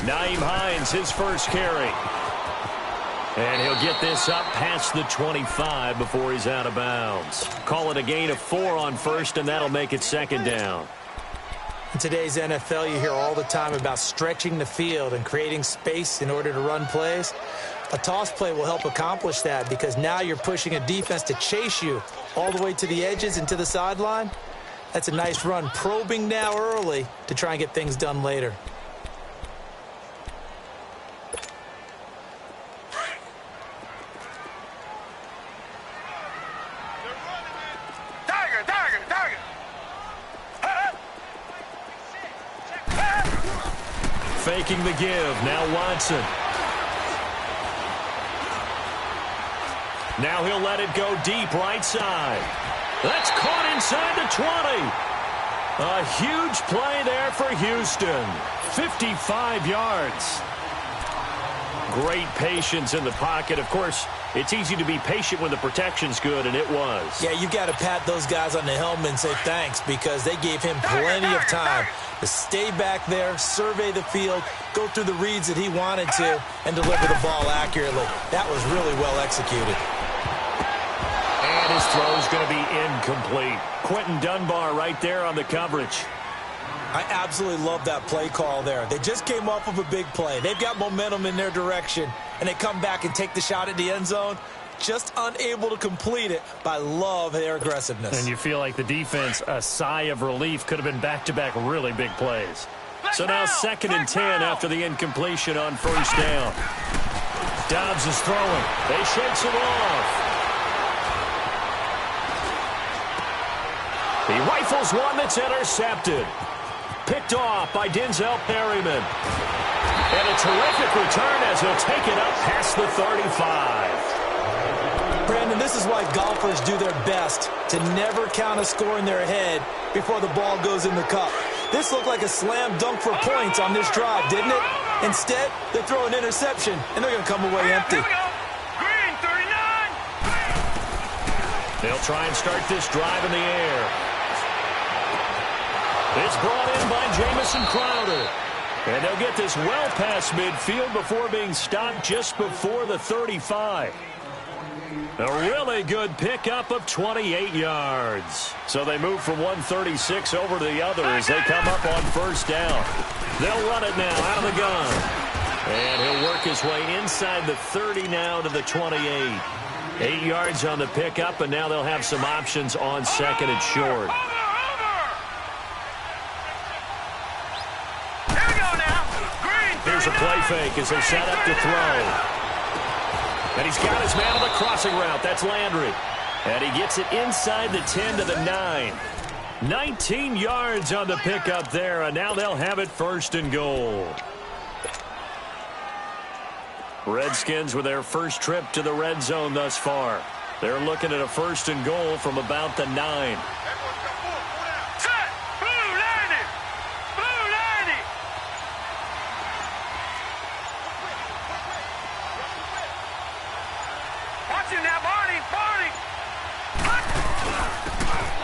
Naeem Hines, his first carry. And he'll get this up past the 25 before he's out of bounds. Call it a gain of 4 on first, and that'll make it second down. In today's NFL, you hear all the time about stretching the field and creating space in order to run plays. A toss play will help accomplish that because now you're pushing a defense to chase you all the way to the edges and to the sideline. That's a nice run, probing now early to try and get things done later. Faking the give. Now Watson. Now he'll let it go deep right side. That's caught inside the 20. A huge play there for Houston. 55 yards. Great patience in the pocket. Of course, it's easy to be patient when the protection's good, and it was. Yeah, you got to pat those guys on the helmet and say thanks because they gave him plenty of time to stay back there, survey the field, go through the reads that he wanted to, and deliver the ball accurately. That was really well executed. And his throw's going to be incomplete. Quentin Dunbar right there on the coverage. I absolutely love that play call there. They just came off of a big play. They've got momentum in their direction, and they come back and take the shot at the end zone, just unable to complete it, but I love their aggressiveness. And you feel like the defense, a sigh of relief, could have been back-to-back really big plays. So now 2nd and 10 after the incompletion on first down. Dobbs is throwing. They shakes it off. He rifles one that's intercepted. Picked off by Denzel Perryman. And a terrific return as he'll take it up past the 35. Brandon, this is why golfers do their best to never count a score in their head before the ball goes in the cup. This looked like a slam dunk for points on this drive, didn't it? Instead, they throw an interception, and they're going to come away empty. Green, 39. They'll try and start this drive in the air. It's brought in by Jamison Crowder. And they'll get this well past midfield before being stopped just before the 35. A really good pickup of 28 yards. So they move from 136 over to the other as they come up on first down. They'll run it now out of the gun. And he'll work his way inside the 30 now to the 28. 8 yards on the pickup, and now they'll have some options on 2nd and short. Here's a play fake as they set up to throw. And he's got his man on the crossing route. That's Landry. And he gets it inside the 10 to the 9. 19 yards on the pickup there, and now they'll have it 1st and goal. Redskins with their first trip to the red zone thus far. They're looking at a 1st and goal from about the 9.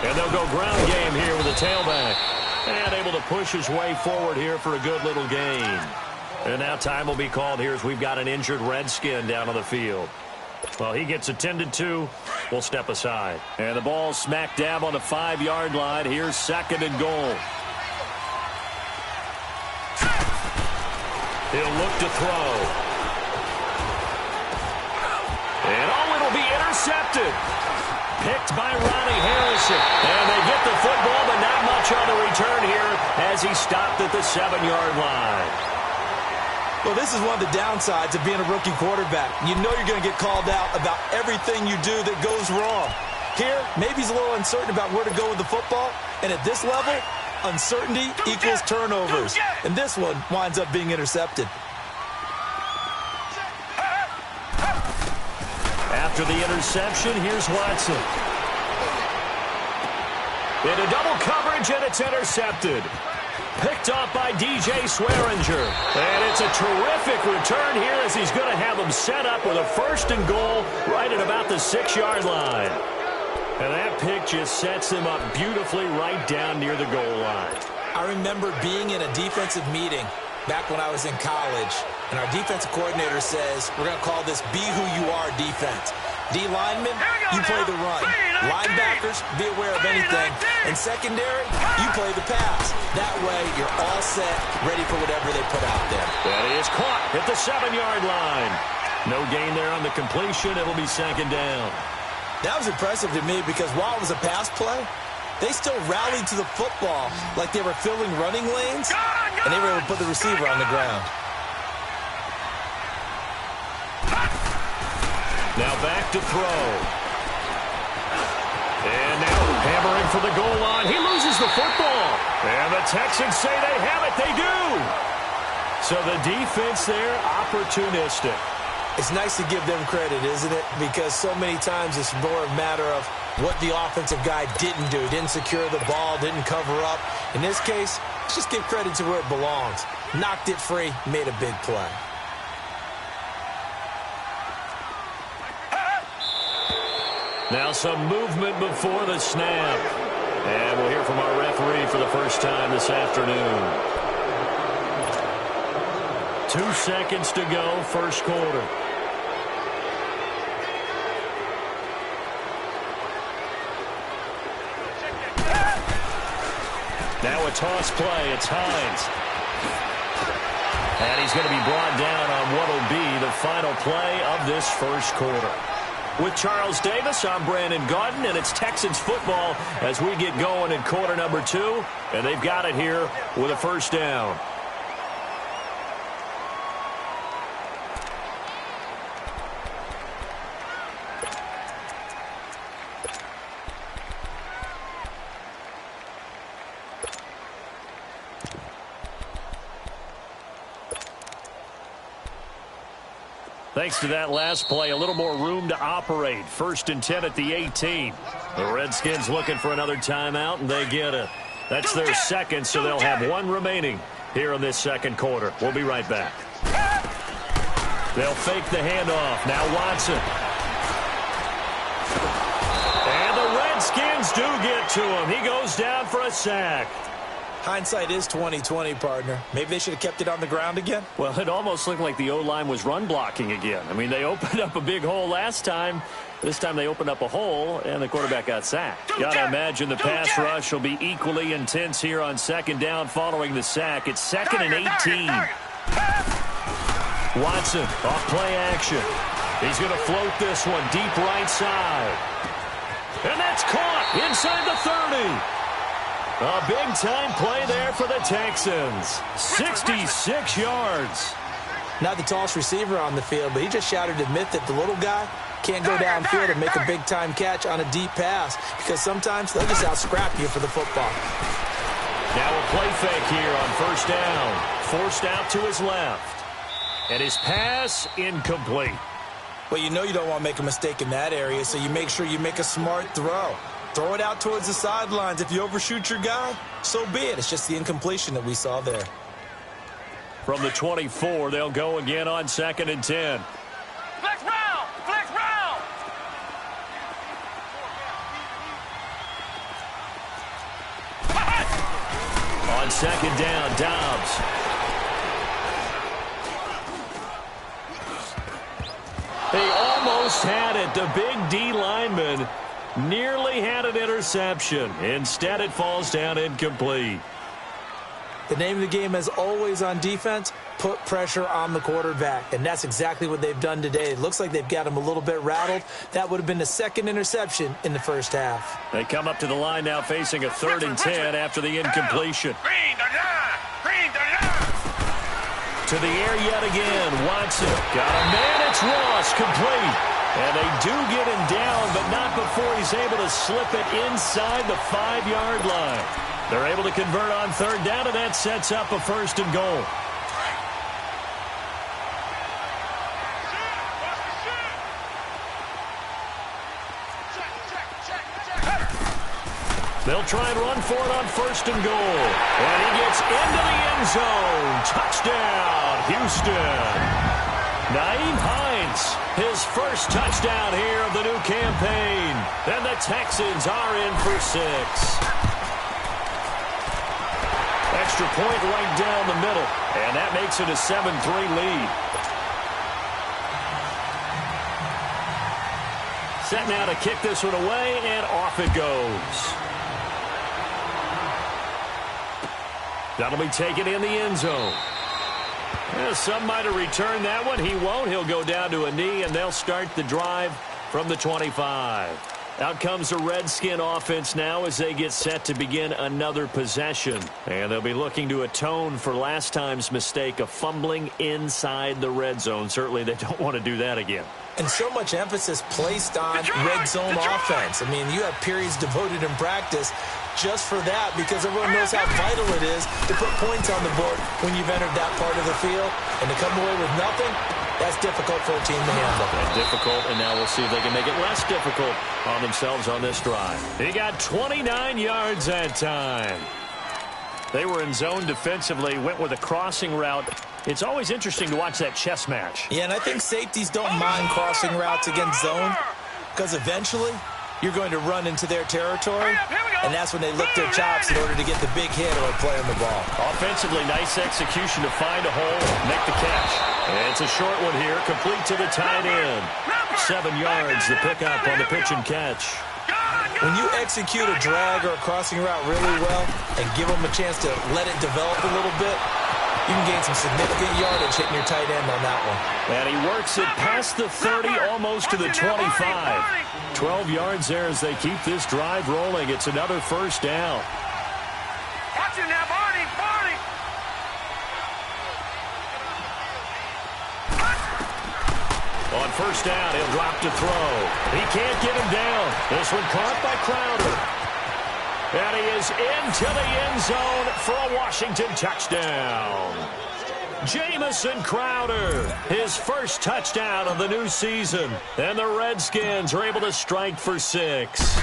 And they'll go ground game here with a tailback. And able to push his way forward here for a good little gain. And now time will be called here as we've got an injured Redskin down on the field. Well, he gets attended to. We'll step aside. And the ball smack dab on the 5-yard line. Here's 2nd and goal. He'll look to throw. And it'll be intercepted. Picked by Ronnie Harrison. And they get the football, but not much on the return here as he stopped at the 7-yard line. Well, this is one of the downsides of being a rookie quarterback. You know you're going to get called out about everything you do that goes wrong. Here, maybe he's a little uncertain about where to go with the football. And at this level, uncertainty equals turnovers. And this one winds up being intercepted. After the interception, here's Watson. In a double coverage, and it's intercepted. Picked off by DJ Swearinger. And it's a terrific return here as he's going to have them set up with a 1st and goal right at about the 6-yard line. And that pick just sets him up beautifully right down near the goal line. I remember being in a defensive meeting back when I was in college, and our defensive coordinator says, we're going to call this Be Who You Are defense. D linemen, you play the run. Linebackers, be aware of anything. And secondary, you play the pass. That way, you're all set, ready for whatever they put out there. That is caught at the 7-yard line. No gain there on the completion. It'll be 2nd down. That was impressive to me because while it was a pass play, they still rallied to the football like they were filling running lanes, and they were able to put the receiver on the ground. Now back to throw. And now hammering for the goal line. He loses the football. And the Texans say they have it. They do. So the defense there, opportunistic. It's nice to give them credit, isn't it? Because so many times it's more a matter of what the offensive guy didn't do. Didn't secure the ball, didn't cover up. In this case, let's just give credit to where it belongs. Knocked it free, made a big play. Now some movement before the snap. And we'll hear from our referee for the first time this afternoon. 2 seconds to go, 1st quarter. Now a toss play. It's Hines. And he's going to be brought down on what will be the final play of this 1st quarter. With Charles Davis, I'm Brandon Gaudin, and it's Texans football as we get going in quarter number 2. And they've got it here with a 1st down. Thanks to that last play, a little more room to operate. 1st and 10 at the 18. The Redskins looking for another timeout, and they get it. That's their 2nd, so they'll have 1 remaining here in this 2nd quarter. We'll be right back. They'll fake the handoff. Now Watson. And the Redskins do get to him. He goes down for a sack. Hindsight is 20/20, partner. Maybe they should have kept it on the ground again. Well, it almost looked like the O-line was run blocking again. I mean, they opened up a big hole last time. This time they opened up a hole, and the quarterback got sacked. Got to imagine the pass rush will be equally intense here on 2nd down following the sack. It's 2nd and 18. Watson off play action. He's going to float this one deep right side. And that's caught inside the 30. A big-time play there for the Texans. 66 yards. Not the tallest receiver on the field, but he just shouted to admit that the little guy can't go downfield and make a big-time catch on a deep pass because sometimes they'll just out-scrap you for the football. Now a play fake here on 1st down. Forced out to his left. And his pass incomplete. Well, you know you don't want to make a mistake in that area, so you make sure you make a smart throw. Throw it out towards the sidelines. If you overshoot your guy, so be it. It's just the incompletion that we saw there. From the 24, they'll go again on 2nd and 10. Flex round! Flex round! On 2nd down, Dobbs. He almost had it. The big D lineman nearly had an interception. Instead, it falls down incomplete. The name of the game, as always on defense, put pressure on the quarterback. And that's exactly what they've done today. It looks like they've got him a little bit rattled. That would have been the 2nd interception in the 1st half. They come up to the line now facing a 3rd and 10 after the incompletion. Green the line! Green the line! To the air yet again. Watson got a man. It's Ross, complete. And they do get him down, but not before he's able to slip it inside the 5-yard line. They're able to convert on 3rd down, and that sets up a 1st and goal. They'll try and run for it on 1st and goal. And he gets into the end zone. Touchdown, Houston. Nyheim Hines, his first touchdown here of the new campaign. And the Texans are in for 6. Extra point right down the middle. And that makes it a 7-3 lead. Set now to kick this one away, and off it goes. That'll be taken in the end zone. Well, some might have returned that one. He won't. He'll go down to a knee, and they'll start the drive from the 25. Out comes the Redskin offense now as they get set to begin another possession. And they'll be looking to atone for last time's mistake of fumbling inside the red zone. Certainly they don't want to do that again. And so much emphasis placed on red zone offense. I mean, you have periods devoted in practice just for that because everyone knows how vital it is to put points on the board when you've entered that part of the field. And to come away with nothing, that's difficult for a team to handle. And difficult, and now we'll see if they can make it less difficult on themselves on this drive. He got 29 yards that time. They were in zone defensively, went with a crossing route. It's always interesting to watch that chess match. Yeah, and I think safeties don't mind crossing routes against zone because eventually you're going to run into their territory, and that's when they lick their chops in order to get the big hit or play on the ball. Offensively, nice execution to find a hole, make the catch. And it's a short one here, complete to the tight end. 7 yards, the pickup on the pitch and catch. When you execute a drag or a crossing route really well and give them a chance to let it develop a little bit, you can gain some significant yardage hitting your tight end on that one. And he works it past the 30, almost to the 25. 12 yards there as they keep this drive rolling. It's another first down. Watch it now, Barney, Barney. On first down, he'll drop to throw. He can't get him down. This one caught by Crowder. And he is into the end zone for a Washington touchdown. Jamison Crowder, his first touchdown of the new season. And the Redskins are able to strike for 6.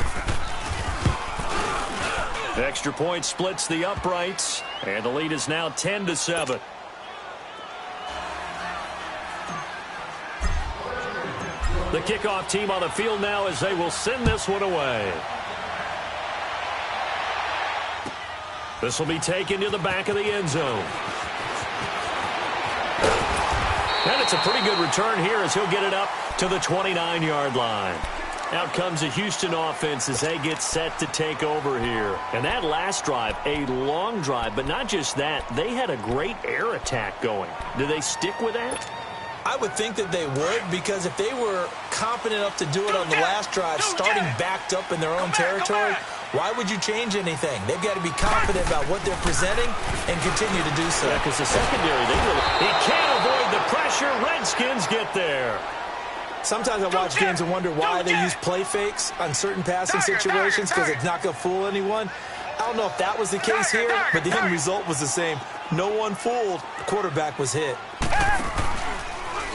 Extra point splits the uprights, and the lead is now 10-7. The kickoff team on the field now as they will send this one away. This will be taken to the back of the end zone. And it's a pretty good return here as he'll get it up to the 29-yard line. Out comes the Houston offense as they get set to take over here. And that last drive, a long drive, but not just that, they had a great air attack going. Do they stick with that? I would think that they would, because if they were confident enough to do it on the last drive, starting backed up in their own territory, why would you change anything? They've got to be confident about what they're presenting and continue to do so. Yeah, because the secondary, he can't avoid the pressure. Redskins get there. Sometimes I watch games and wonder why they use play fakes on certain passing situations, because it's not going to fool anyone. I don't know if that was the case here, but the end result was the same. No one fooled. The quarterback was hit.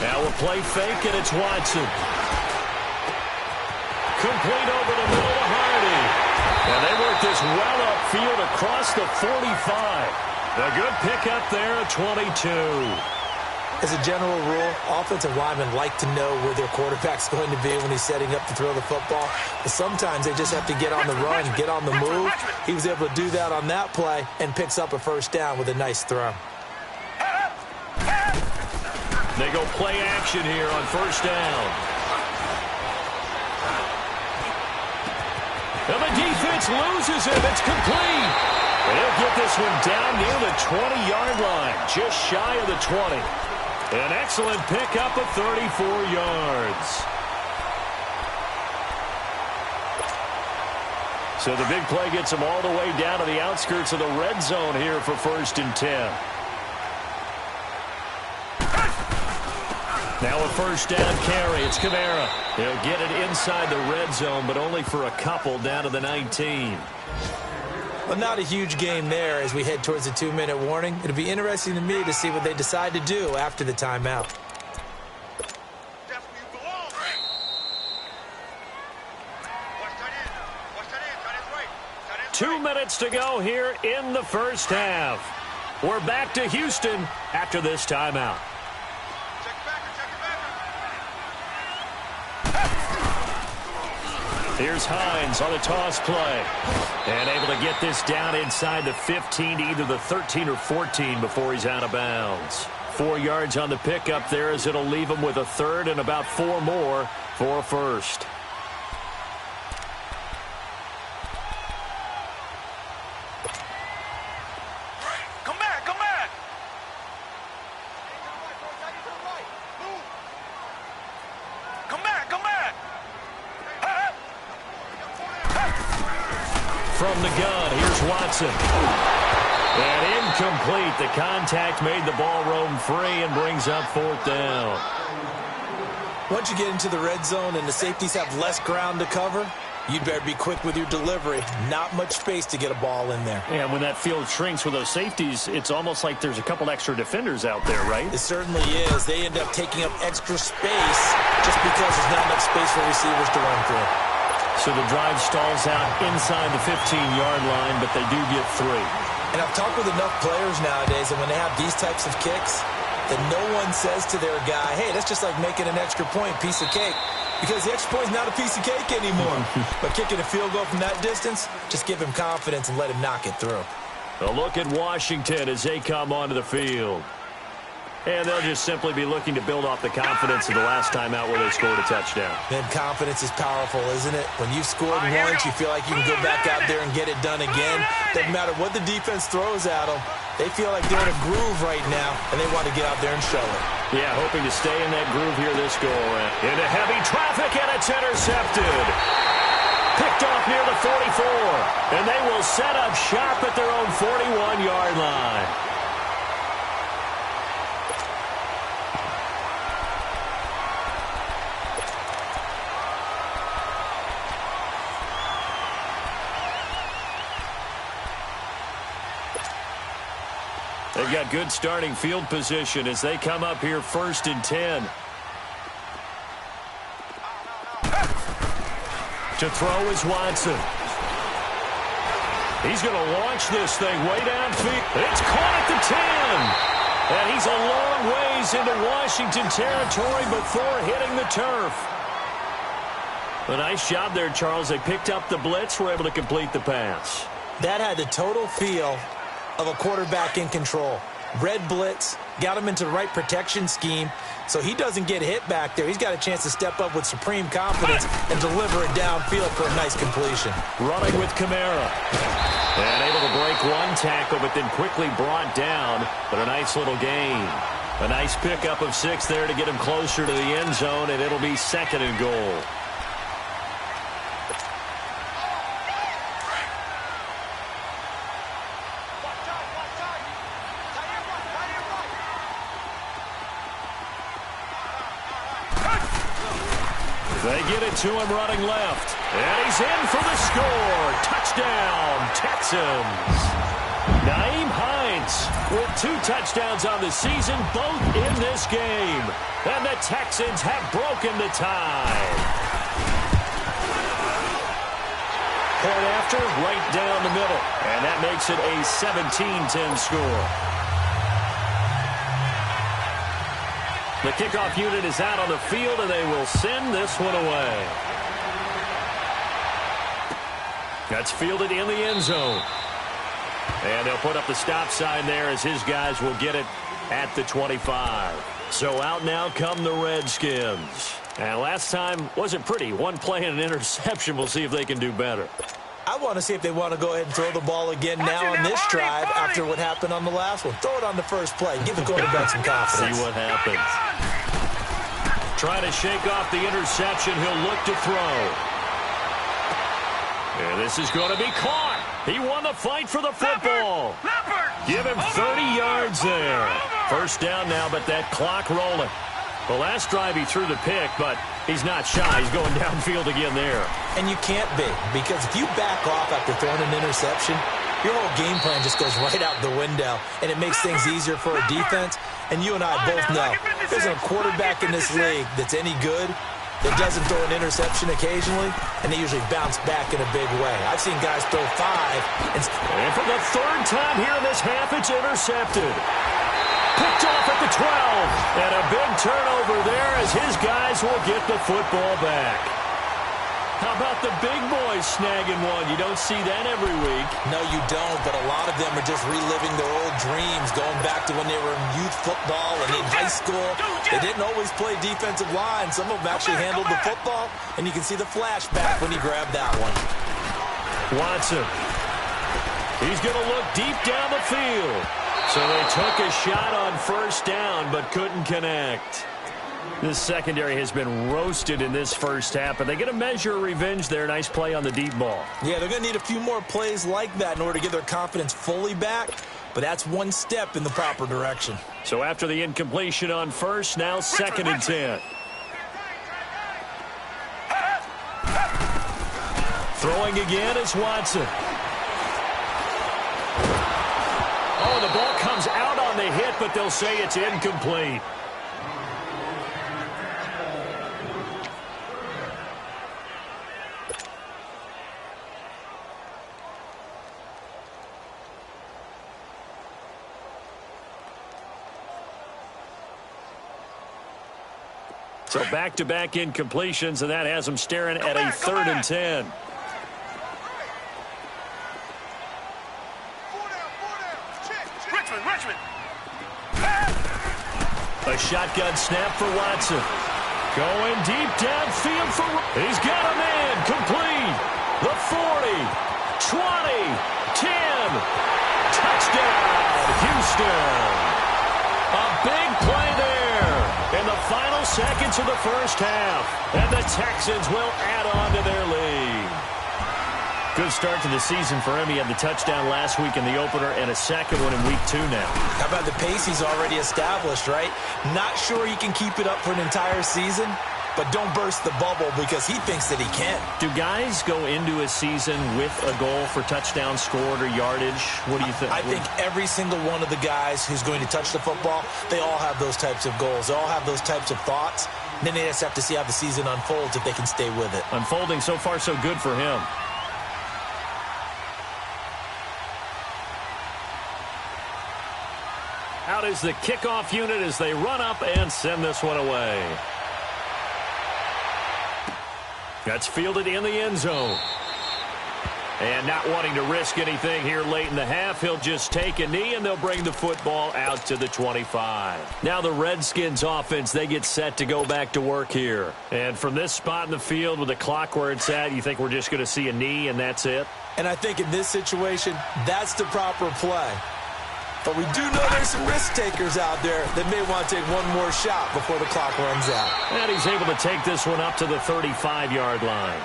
Now a play fake, and it's Watson. Complete over the middle to Hardy. And they work this well upfield across the 45. A good pickup there at 22. As a general rule, offensive linemen like to know where their quarterback's going to be when he's setting up to throw the football. But sometimes they just have to get on the run, get on the move. He was able to do that on that play and picks up a first down with a nice throw. They go play action here on first down. And the defense loses him. It's complete. And he'll get this one down near the 20-yard line, just shy of the 20. An excellent pickup of 34 yards. So the big play gets him all the way down to the outskirts of the red zone here for 1st and 10. Now a first down carry. It's Kamara. He'll get it inside the red zone, but only for a couple down to the 19. Well, not a huge game there as we head towards the 2-minute warning. It'll be interesting to me to see what they decide to do after the timeout. 2 minutes to go here in the first half. We're back to Houston after this timeout. Here's Hines on the toss play. And able to get this down inside the 15 to either the 13 or 14 before he's out of bounds. 4 yards on the pickup there as it'll leave him with a third and about 4 more for a first. Come back, come back. Come back, come back. From the gun, here's Watson. And incomplete. The contact made the ball roam free and brings up 4th down. Once you get into the red zone and the safeties have less ground to cover, you'd better be quick with your delivery. Not much space to get a ball in there. And when that field shrinks with those safeties, it's almost like there's a couple extra defenders out there, right? It certainly is. They end up taking up extra space just because there's not enough space for receivers to run through. So the drive stalls out inside the 15-yard line, but they do get 3. And I've talked with enough players nowadays, and when they have these types of kicks, that no one says to their guy, hey, that's just like making an extra point, piece of cake. Because the extra point is not a piece of cake anymore. But kicking a field goal from that distance, just give him confidence and let him knock it through. A look at Washington as they come onto the field. And they'll just simply be looking to build off the confidence of the last time out where they scored a touchdown. Man, confidence is powerful, isn't it? When you've scored once, you feel like you can go back out there and get it done again. Doesn't matter what the defense throws at them. They feel like they're in a groove right now, and they want to get out there and show it. Yeah, hoping to stay in that groove here this go-around. Into heavy traffic, and it's intercepted. Picked off near the 44, and they will set up shop at their own 41-yard line. They've got good starting field position as they come up here 1st and 10. To throw is Watson. He's going to launch this thing way downfield. It's caught at the 10. And he's a long ways into Washington territory before hitting the turf. A nice job there, Charles. They picked up the blitz, were able to complete the pass. That had the total feel of a quarterback in control. Red blitz, got him into the right protection scheme, so he doesn't get hit back there. He's got a chance to step up with supreme confidence and deliver it downfield for a nice completion. Running with Kamara. And able to break one tackle, but then quickly brought down. But a nice little gain. A nice pickup of 6 there to get him closer to the end zone, and it'll be 2nd and goal. They get it to him running left. And he's in for the score. Touchdown, Texans. Nyheim Hines with 2 touchdowns on the season, both in this game. And the Texans have broken the tie. Point after, right down the middle. And that makes it a 17-10 score. The kickoff unit is out on the field, and they will send this one away. That's fielded in the end zone. And they'll put up the stop sign there as his guys will get it at the 25. So out now come the Redskins. And last time wasn't pretty. One play and an interception. We'll see if they can do better. I want to see if they want to go ahead and throw the ball again now on this drive after what happened on the last one. Throw it on the first play. Give the quarterback some confidence. See what happens. Trying to shake off the interception. He'll look to throw. And this is going to be caught. He won the fight for the football. Give him 30 yards there. First down now, but that clock rolling. The last drive he threw the pick, but he's not shy. He's going downfield again there. And you can't be, because if you back off after throwing an interception, your whole game plan just goes right out the window, and it makes things easier for a defense. And you and I both know, there's a quarterback in this league that's any good, that doesn't throw an interception occasionally, and they usually bounce back in a big way. I've seen guys throw 5. And for the third time here in this half, it's intercepted. Picked off at the 12. And a big turnover there as his guys will get the football back. How about the big boys snagging one? You don't see that every week. No, you don't, but a lot of them are just reliving their old dreams, going back to when they were in youth football and in high school. They didn't always play defensive line. Some of them actually handled the football, and you can see the flashback when he grabbed that one. Watson. He's going to look deep down the field. So they took a shot on first down, but couldn't connect. This secondary has been roasted in this first half, but they get a measure of revenge there. Nice play on the deep ball. Yeah, they're going to need a few more plays like that in order to get their confidence fully back, but that's one step in the proper direction. So after the incompletion on first, now 2nd and 10. Throwing again is Watson. Oh, the ball comes out on the hit, but they'll say it's incomplete. So back-to-back incompletions, and that has them staring at a 3rd and 10. Richmond. A shotgun snap for Watson. Going deep downfield for... He's got a man. Complete. The 40. 20. 10. Touchdown, Houston. A big play there in the final seconds of the first half. And the Texans will add on to their lead. Good start to the season for him. He had the touchdown last week in the opener and a second one in week 2 now. How about the pace he's already established, right? Not sure he can keep it up for an entire season, but don't burst the bubble because he thinks that he can. Do guys go into a season with a goal for touchdown scored or yardage? What do you think? I think every single one of the guys who's going to touch the football, they all have those types of goals. They all have those types of thoughts. Then they just have to see how the season unfolds if they can stay with it. Unfolding so far so good for him. Out is the kickoff unit as they run up and send this one away. That's fielded in the end zone. And not wanting to risk anything here late in the half, he'll just take a knee and they'll bring the football out to the 25. Now the Redskins offense, they get set to go back to work here. And from this spot in the field with the clock where it's at, you think we're just going to see a knee and that's it? And I think in this situation, that's the proper play. But we do know there's some risk takers out there that may want to take one more shot before the clock runs out. And he's able to take this one up to the 35-yard line.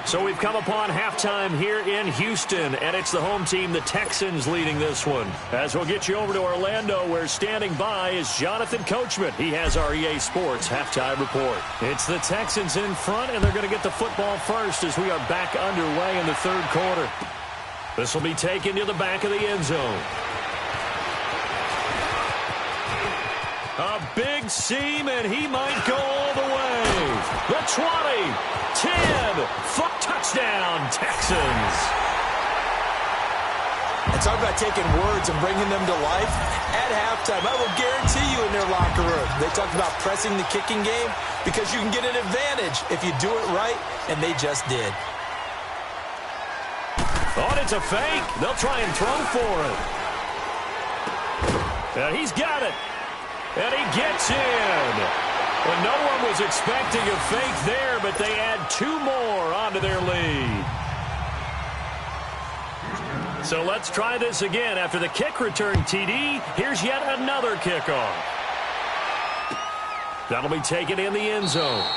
So we've come upon halftime here in Houston, and it's the home team, the Texans, leading this one. As we'll get you over to Orlando, where standing by is Jonathan Coachman. He has our EA Sports halftime report. It's the Texans in front, and they're going to get the football first as we are back underway in the third quarter. This will be taken to the back of the end zone. A big seam, and he might go all the way. The 20, 10, touchdown, Texans. And talk about taking words and bringing them to life. At halftime, I will guarantee you in their locker room, they talked about pressing the kicking game because you can get an advantage if you do it right, and they just did. Thought it's a fake. They'll try and throw for it. He's got it. And he gets in. Well, no one was expecting a fake there, but they add 2 more onto their lead. So let's try this again. After the kick return TD, here's yet another kickoff. That'll be taken in the end zone.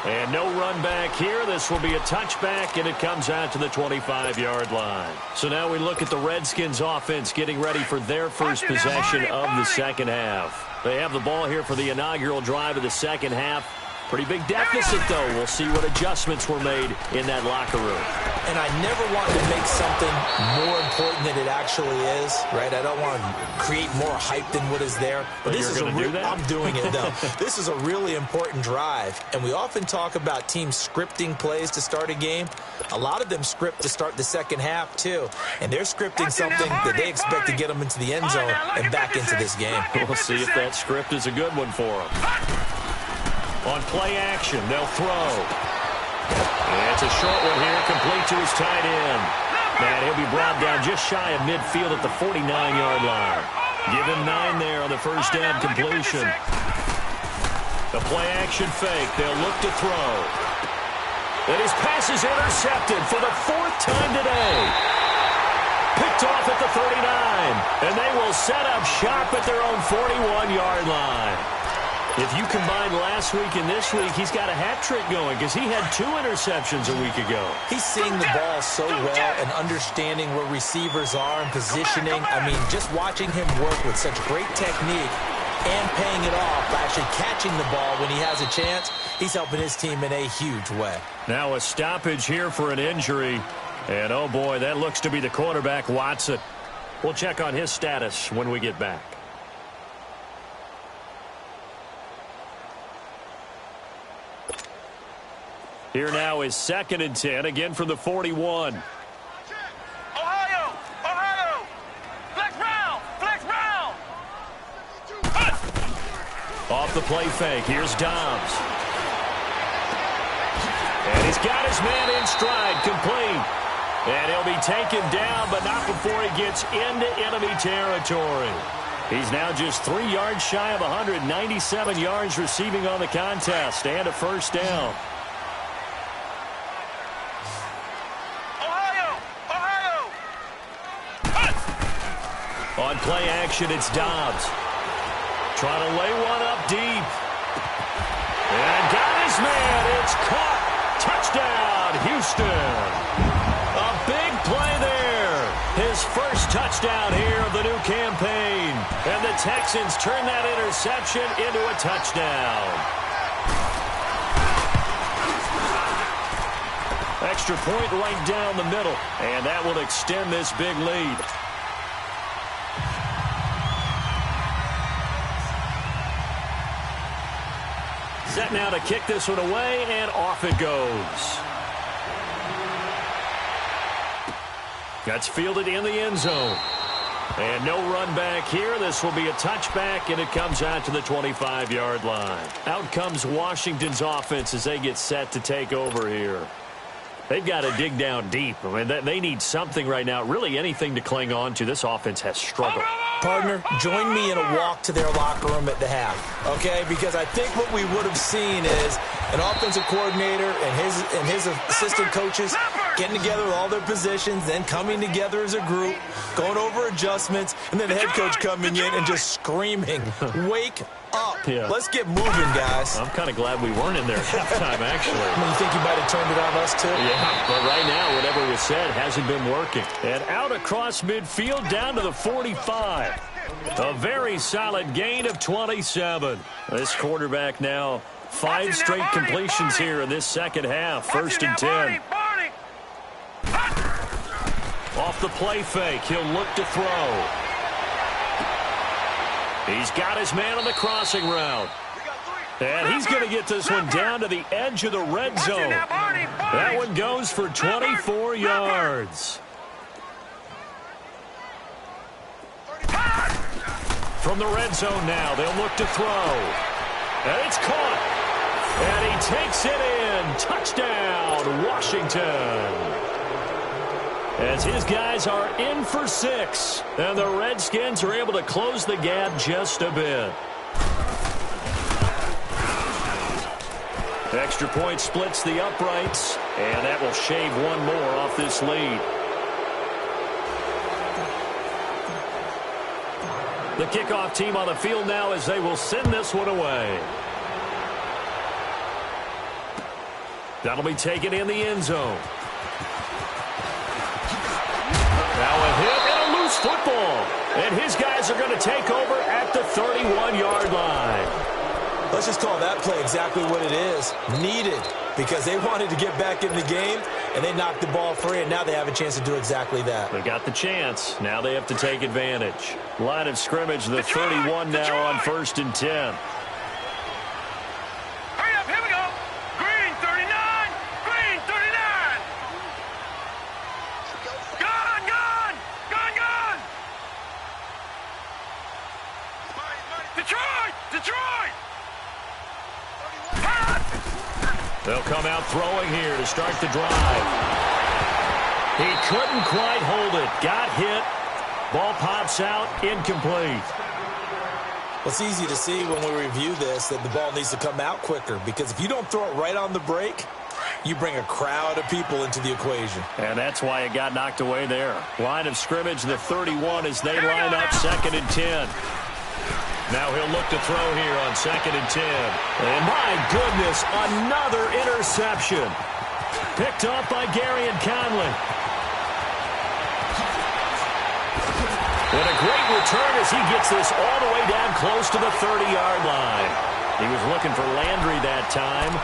And no run back here. This will be a touchback, and it comes out to the 25-yard line. So now we look at the Redskins offense getting ready for their first possession of the second half. They have the ball here for the inaugural drive of the second half. Pretty big deficit, though. We'll see what adjustments were made in that locker room. and I never want to make something more important than it actually is, right? I don't want to create more hype than what is there. But this is I'm doing it, though. This is a really important drive, and we often talk about teams scripting plays to start a game. A lot of them script to start the second half, too, and they're scripting something that they expect to get them into the end zone and back into this game. We'll see if that script is a good one for them. On play action, they'll throw. It's a short one here, complete to his tight end. And he'll be brought down just shy of midfield at the 49-yard line. Give him 9 there on the first down completion. The play action fake, they'll look to throw. And his pass is intercepted for the 4th time today. Picked off at the 39, and they will set up shop at their own 41-yard line. If you combine last week and this week, he's got a hat trick going because he had 2 interceptions a week ago. He's seeing the ball so well and understanding where receivers are and positioning. I mean, just watching him work with such great technique and paying it off by actually catching the ball when he has a chance, he's helping his team in a huge way. Now a stoppage here for an injury. And, oh, boy, that looks to be the quarterback, Watson. We'll check on his status when we get back. Here now is 2nd and 10, again from the 41. Ohio! Ohio! Flex round! Flex round! Off the play fake, here's Dobbs. And he's got his man in stride, complete. And he'll be taken down, but not before he gets into enemy territory. He's now just 3 yards shy of 197 yards receiving on the contest and a first down. On play action, it's Dobbs. Trying to lay one up deep. And got his man. It's caught. Touchdown, Houston. A big play there. His first touchdown here of the new campaign. And the Texans turn that interception into a touchdown. Extra point right down the middle. And that will extend this big lead. Set now to kick this one away, and off it goes. That's fielded in the end zone. And no run back here. This will be a touchback, and it comes out to the 25-yard line. Out comes Washington's offense as they get set to take over here. They've got to dig down deep. I mean, they need something right now, really anything to cling on to. This offense has struggled. Partner, join me in a walk to their locker room at the half, okay? Because I think what we would have seen is an offensive coordinator and his assistant coaches getting together with all their positions, then coming together as a group, going over adjustments, and then the head coach coming in and just screaming, wake up. Yeah. Let's get moving, guys. I'm kind of glad we weren't in there at halftime, actually. You think you might have turned it on us, too? Yeah, but right now, whatever was said hasn't been working. And out across midfield, down to the 45. A very solid gain of 27. This quarterback now 5 straight completions here in this second half. 1st and 10. Off the play fake, he'll look to throw. He's got his man on the crossing route. And he's going to get this one down to the edge of the red zone. That one goes for 24 yards. From the red zone now, they'll look to throw. And it's caught. And he takes it in. Touchdown, Washington. As his guys are in for 6. And the Redskins are able to close the gap just a bit. Extra point splits the uprights. And that will shave one more off this lead. The kickoff team on the field now as they will send this one away. That'll be taken in the end zone. Now a hit and a loose football. And his guys are going to take over at the 31-yard line. Let's just call that play exactly what it is. Needed, because they wanted to get back in the game, and they knocked the ball free, and now they have a chance to do exactly that. They got the chance. Now they have to take advantage. Line of scrimmage, the 31 now on 1st and 10. Hurry up, here we go. Green 39, green 39. Gun, gun, gun, gun. Detroit, Detroit. They'll come out throwing here to start the drive. He couldn't quite hold it. Got hit. Ball pops out. Incomplete. Well, it's easy to see when we review this that the ball needs to come out quicker, because if you don't throw it right on the break, you bring a crowd of people into the equation. And that's why it got knocked away there. Line of scrimmage, the 31 as they line up 2nd and 10. Now he'll look to throw here on 2nd and 10. And my goodness, another interception. Picked off by Gary and Conley. And a great return as he gets this all the way down close to the 30-yard line. He was looking for Landry that time.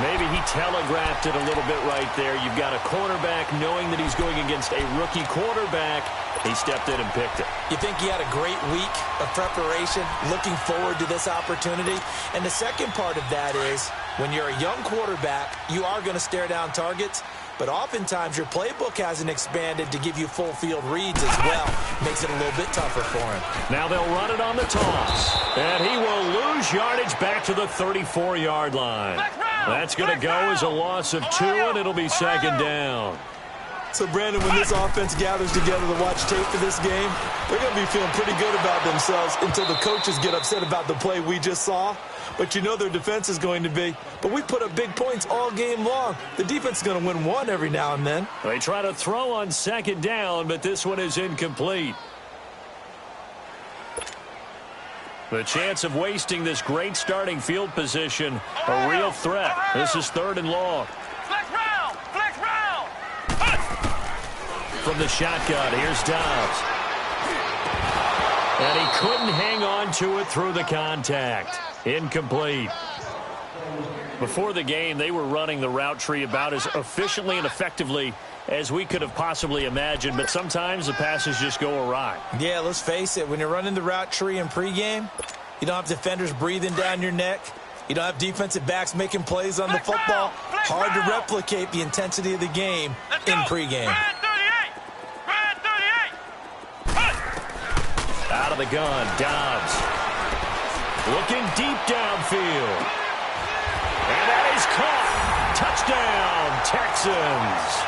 Maybe he telegraphed it a little bit right there. You've got a cornerback knowing that he's going against a rookie quarterback. He stepped in and picked it. You think he had a great week of preparation, looking forward to this opportunity? And the second part of that is, when you're a young quarterback, you are going to stare down targets, but oftentimes your playbook hasn't expanded to give you full field reads as well. Makes it a little bit tougher for him. Now they'll run it on the toss. And he will lose yardage back to the 34-yard line. That's going to go as a loss of 2, and it'll be 2nd down. So, Brandon, when this offense gathers together to watch tape for this game, they're going to be feeling pretty good about themselves until the coaches get upset about the play we just saw. But you know their defense is going to be. But we put up big points all game long. The defense is going to win one every now and then. They try to throw on 2nd down, but this one is incomplete. The chance of wasting this great starting field position, a real threat. This is 3rd and long. Flex round, flex round. From the shotgun, here's Dobbs. And he couldn't hang on to it through the contact. Incomplete. Before the game, they were running the route tree about as efficiently and effectively as we could have possibly imagined, but sometimes the passes just go awry. Yeah, let's face it. When you're running the route tree in pregame, you don't have defenders breathing down your neck. You don't have defensive backs making plays on the football. Hard to replicate the intensity of the game in pregame. Out of the gun, Dobbs. Looking deep downfield. And that is caught. Touchdown, Texans.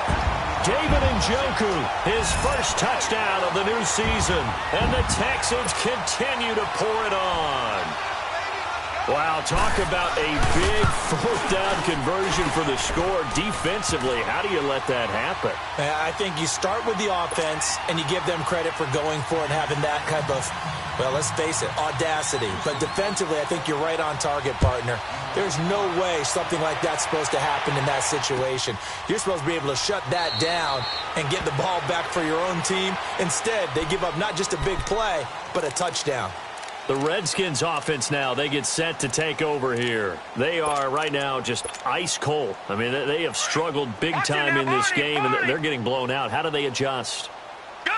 David Njoku, his first touchdown of the new season. And the Texans continue to pour it on. Wow, talk about a big 4th down conversion for the score. Defensively, how do you let that happen? I think you start with the offense, and you give them credit for going for it and having that type of, well, let's face it, audacity. But defensively, I think you're right on target, partner. There's no way something like that's supposed to happen in that situation. You're supposed to be able to shut that down and get the ball back for your own team. Instead, they give up not just a big play, but a touchdown. The Redskins offense now, they get set to take over here. They are right now just ice cold. I mean, they have struggled big time in this game, and they're getting blown out. How do they adjust?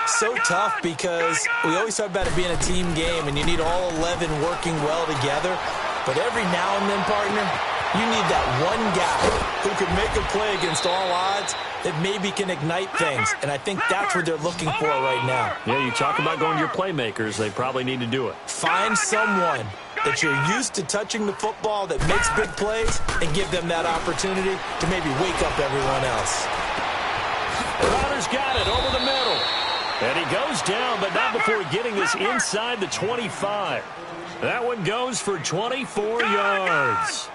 So tough, because we always talk about it being a team game, and you need all 11 working well together. But every now and then, partner, you need that one guy who can make a play against all odds that maybe can ignite things. And I think that's what they're looking for right now. Yeah, you talk about going to your playmakers. They probably need to do it. Find someone that you're used to touching the football that makes big plays and give them that opportunity to maybe wake up everyone else. Crowder's got it over the middle. And he goes down, but not before getting this inside the 25. That one goes for 24 yards.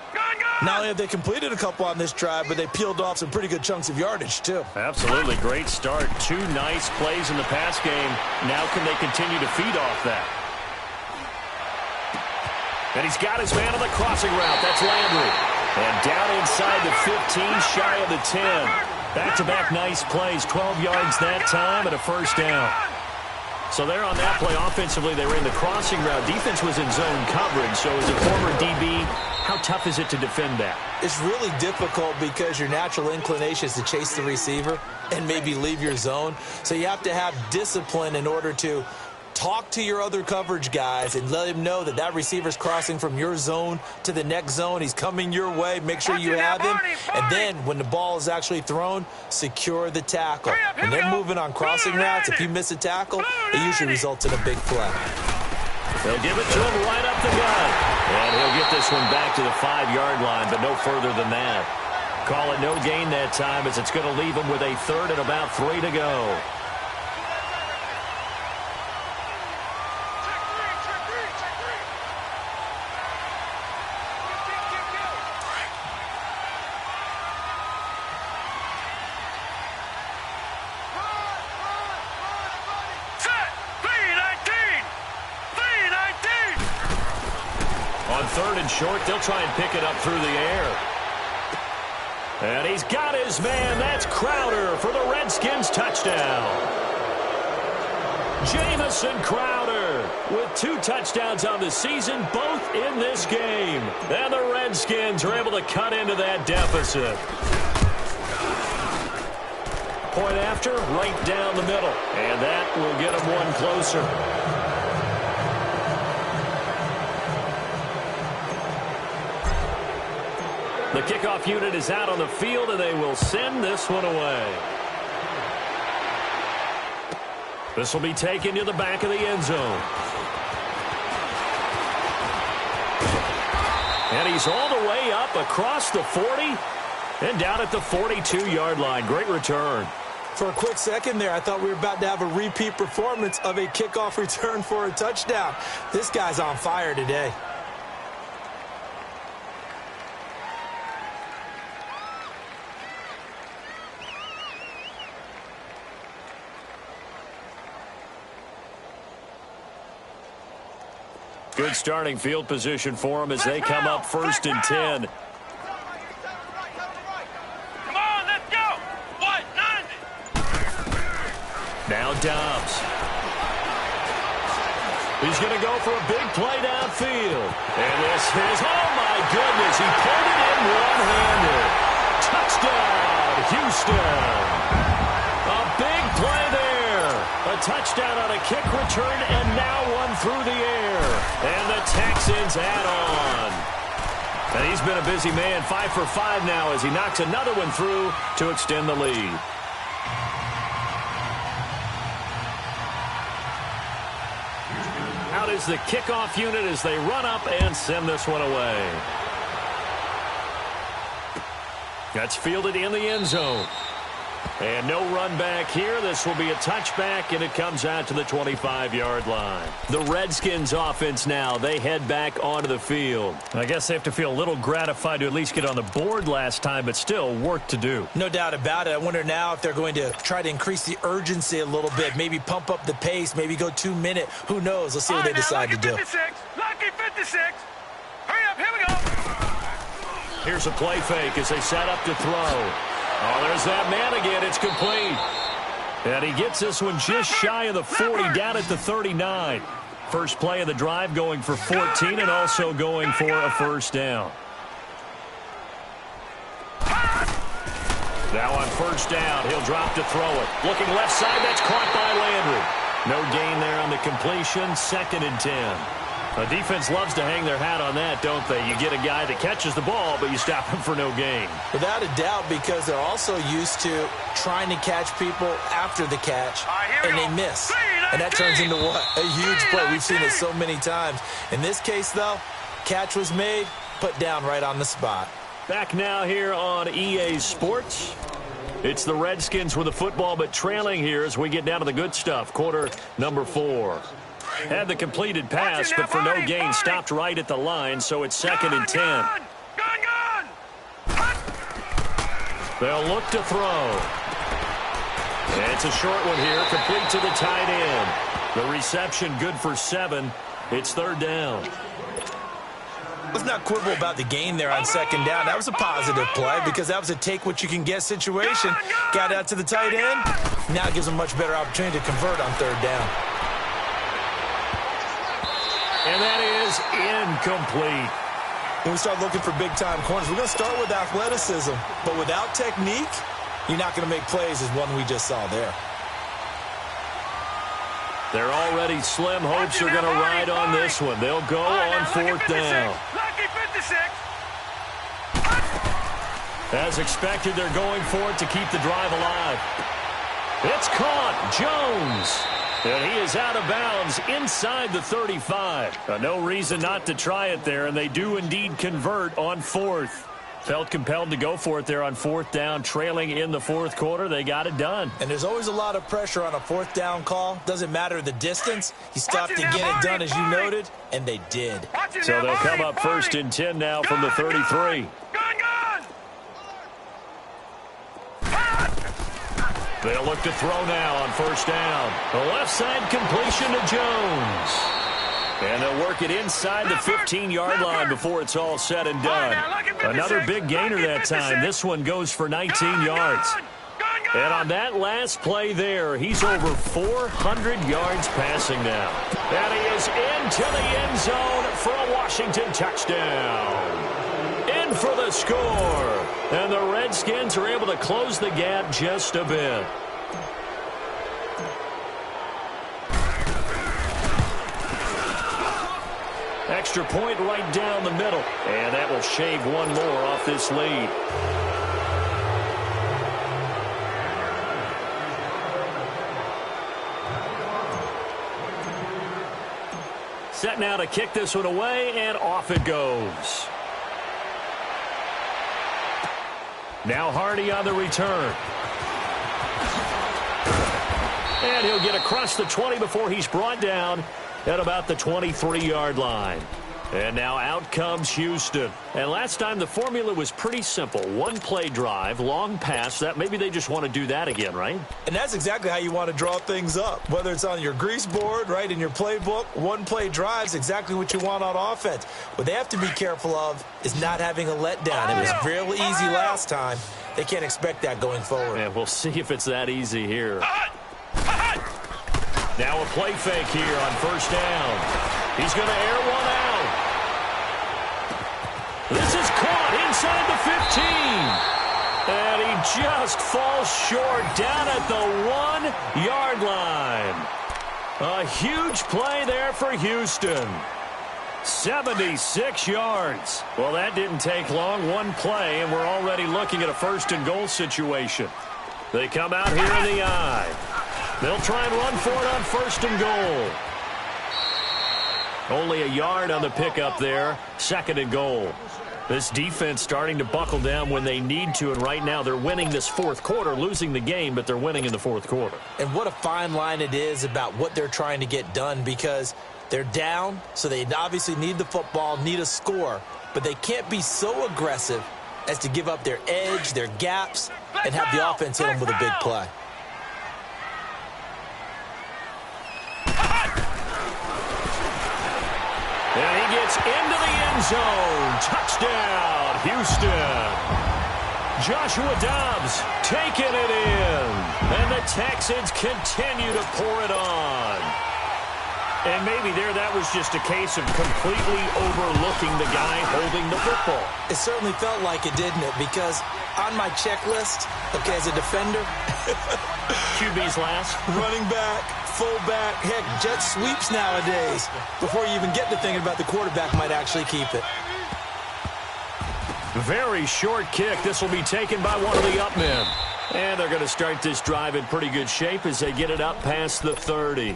Not only have they completed a couple on this drive, but they peeled off some pretty good chunks of yardage, too. Absolutely. Great start. 2 nice plays in the pass game. Now can they continue to feed off that? And he's got his man on the crossing route. That's Landry. And down inside the 15, shy of the 10. Back-to-back nice plays. 12 yards that time and a first down. So there on that play, offensively, they ran the crossing route. Defense was in zone coverage. So as a former DB, how tough is it to defend that? It's really difficult because your natural inclination is to chase the receiver and maybe leave your zone. So you have to have discipline in order to talk to your other coverage guys and let him know that that receiver's crossing from your zone to the next zone. He's coming your way. Make sure you have him. And then when the ball is actually thrown, secure the tackle. When they're moving on crossing routes, if you miss a tackle, it usually results in a big play. They'll give it to him right up the gut. And he'll get this one back to the 5-yard line, but no further than that. Call it no gain that time as it's going to leave him with a 3rd and about 3 to go. On 3rd and short, they'll try and pick it up through the air. And he's got his man. That's Crowder for the Redskins touchdown. Jamison Crowder with 2 touchdowns on the season, both in this game. And the Redskins are able to cut into that deficit. Point after, right down the middle. And that will get them one closer. The kickoff unit is out on the field, and they will send this one away. This will be taken to the back of the end zone. And he's all the way up across the 40 and down at the 42-yard line. Great return. For a quick second there, I thought we were about to have a repeat performance of a kickoff return for a touchdown. This guy's on fire today. Good starting field position for them as they come up 1st and 10. Come on, let's go. What? 90. Now Dobbs. He's going to go for a big play downfield. And this is, oh my goodness, he pulled it in one-handed. Touchdown, Houston. A big play there. A touchdown on a kick return, and now one through the air. And the Texans add on. And he's been a busy man, 5 for 5 now as he knocks another one through to extend the lead. Out is the kickoff unit as they run up and send this one away. That's fielded in the end zone. And no run back here. This will be a touchback, and it comes out to the 25-yard line. The Redskins offense now, they head back onto the field. I guess they have to feel a little gratified to at least get on the board last time, but still work to do. No doubt about it. I wonder now if they're going to try to increase the urgency a little bit, maybe pump up the pace, maybe go 2-minute. Who knows? Let's see what they decide to do. Lucky 56. Hurry up, here we go. Here's a play fake as they set up to throw. Oh, there's that man again. It's complete. And he gets this one just shy of the 40, down at the 39. First play of the drive going for 14 and also going for a first down. Now on first down, he'll drop to throw it. Looking left side, that's caught by Landry. No gain there on the completion, 2nd and 10. The defense loves to hang their hat on that, don't they? You get a guy that catches the ball, but you stop him for no gain. Without a doubt, because they're also used to trying to catch people after the catch, and they miss. And that turns into what? A huge play. We've seen it so many times. In this case, though, catch was made, put down right on the spot. Back now here on EA Sports. It's the Redskins with the football, but trailing here as we get down to the good stuff. Quarter number 4. Had the completed pass, but for no gain, stopped right at the line, so it's 2nd and 10. Gun! They'll look to throw. And it's a short one here, complete to the tight end. The reception good for 7. It's 3rd down. Let's not quibble about the gain there on 2nd down. That was a positive play because that was a take-what-you-can-get situation. Got out to the tight end. Now it gives them a much better opportunity to convert on 3rd down. And that is incomplete. When we start looking for big-time corners, we're going to start with athleticism. But without technique, you're not going to make plays as one we just saw there. They're already slim hopes are going to ride on this one. They'll go on fourth down. Lucky 56. As expected, they're going for it to keep the drive alive. It's caught. Jones. And he is out of bounds inside the 35. No reason not to try it there, and they do indeed convert on fourth. Felt compelled to go for it there on fourth down, trailing in the fourth quarter. They got it done. And there's always a lot of pressure on a fourth down call. Doesn't matter the distance. You stop to get it done, as you noted, and they did. So they'll come up first and 10 now from the 33. They'll look to throw now on first down. The left side completion to Jones. And they'll work it inside the 15-yard line before it's all said and done. Another big gainer that time. This one goes for 19 yards. And on that last play there, he's over 400 yards passing now. And he is into the end zone for a Washington touchdown. In for the score. And the Redskins are able to close the gap just a bit. Extra point right down the middle. And that will shave one more off this lead. Set now to kick this one away, and off it goes. Now Hardy on the return. And he'll get across the 20 before he's brought down at about the 23-yard line. And now out comes Houston. And last time the formula was pretty simple. One-play drive, long pass. That maybe they just want to do that again, right? And that's exactly how you want to draw things up. Whether it's on your grease board, right, in your playbook, one-play drive is exactly what you want on offense. What they have to be careful of is not having a letdown. It was real easy last time. They can't expect that going forward. And we'll see if it's that easy here. Now a play fake here on first down. He's going to air one out. This is caught inside the 15. And he just falls short down at the 1-yard line. A huge play there for Houston. 76 yards. Well, that didn't take long. One play, and we're already looking at a first-and-goal situation. They come out here in the eye. They'll try and run for it on first and goal. Only a yard on the pickup there. Second and goal. This defense starting to buckle down when they need to, and right now they're winning this fourth quarter, losing the game, but they're winning in the fourth quarter. And what a fine line it is about what they're trying to get done, because they're down, so they obviously need the football, need a score, but they can't be so aggressive as to give up their edge, their gaps, and have the offense hit them with a big play. And he gets into the end zone. Touchdown, Houston. Joshua Dobbs taking it in. And the Texans continue to pour it on. And maybe there that was just a case of completely overlooking the guy holding the football. It certainly felt like it, didn't it? Because on my checklist, okay, as a defender, QB's last. Running back, fullback, heck, jet sweeps nowadays. Before you even get to thinking about the quarterback might actually keep it. Very short kick. This will be taken by one of the up men. And they're going to start this drive in pretty good shape as they get it up past the 30.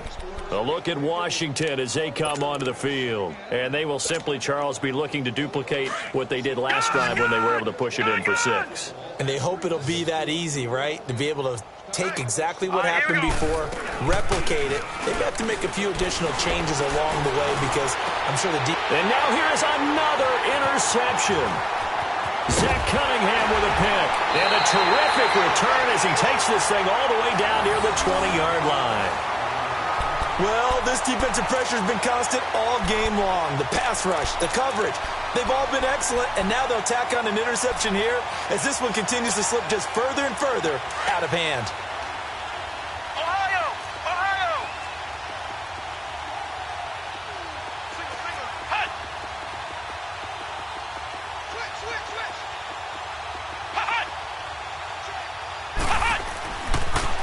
A look at Washington as they come onto the field. And they will simply, Charles, be looking to duplicate what they did last drive when they were able to push it in for 6. And they hope it'll be that easy, right? To be able to take exactly what happened before, replicate it. They have to make a few additional changes along the way because I'm sure the deep... And now here's another interception. Zach Cunningham with a pick. And a terrific return as he takes this thing all the way down near the 20-yard line. Well, this defensive pressure has been constant all game long. The pass rush, the coverage, they've all been excellent, and now they'll tack on an interception here as this one continues to slip just further and further out of hand. Ohio! Ohio!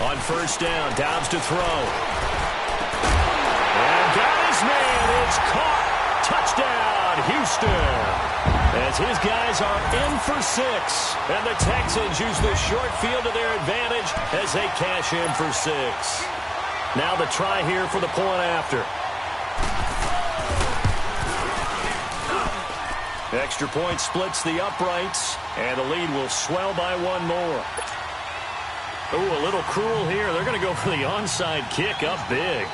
On first down, Dobbs to throw. And got his man. It's caught. Touchdown, Houston. As his guys are in for 6. And the Texans use the short field to their advantage as they cash in for 6. Now the try here for the point after. Extra point splits the uprights, and the lead will swell by 1 more. Ooh, a little cruel here. They're going to go for the onside kick up big.